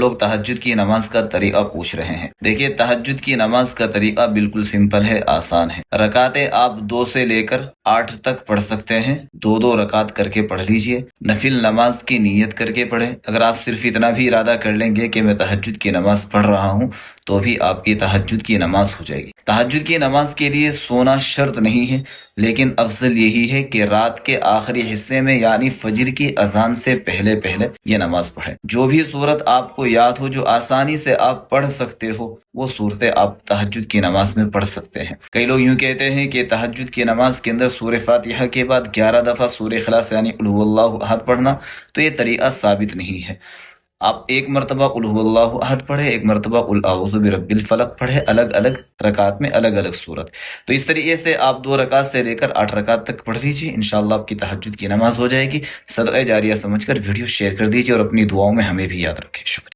लोग तहज्जुद की नमाज का तरीका पूछ रहे हैं। देखिए, तहज्जुद की नमाज का तरीका बिल्कुल सिंपल है, आसान है। रकातें आप 2 से लेकर 8 तक पढ़ सकते हैं। 2-2 रकात करके पढ़ लीजिए। नफिल नमाज की नीयत करके पढ़ें। अगर आप सिर्फ इतना भी इरादा कर लेंगे कि मैं तहज्जुद की नमाज पढ़ रहा हूँ, तो भी आपकी तहज्जुद की नमाज हो जाएगी। तहज्जुद की नमाज के लिए सोना शर्त नहीं है, लेकिन अफजल यही है कि रात के आखिरी हिस्से में यानी फजर की अजान से पहले पहले ये नमाज पढ़ें। जो भी सूरत आपको याद हो, जो आसानी से आप पढ़ सकते हो, वो सूरतें आप तहज्जुद की नमाज में पढ़ सकते हैं। कई लोग यूं कहते हैं कि तहज्जुद की नमाज के अंदर सूरह फातिहा के बाद 11 दफा सूरह इखलास यानी कुल हुवल्लाहु अहद पढ़ना, तो ये तरीका साबित नहीं है। आप एक मरतबा कुल हुवल्लाहु अहद पढ़े, एक मरतबा कुल औज़ु बिरब्बिल फलक पढ़े, अलग अलग रकात में अलग अलग सूरत। तो इस तरीके से आप 2 रकात से लेकर 8 रकात तक पढ़ लीजिए। इंशाअल्लाह आपकी तहज्जुद की नमाज हो जाएगी। सदक़े जारिया समझकर वीडियो शेयर कर दीजिए और अपनी दुआओं में हमें भी याद रखें। शुक्रिया।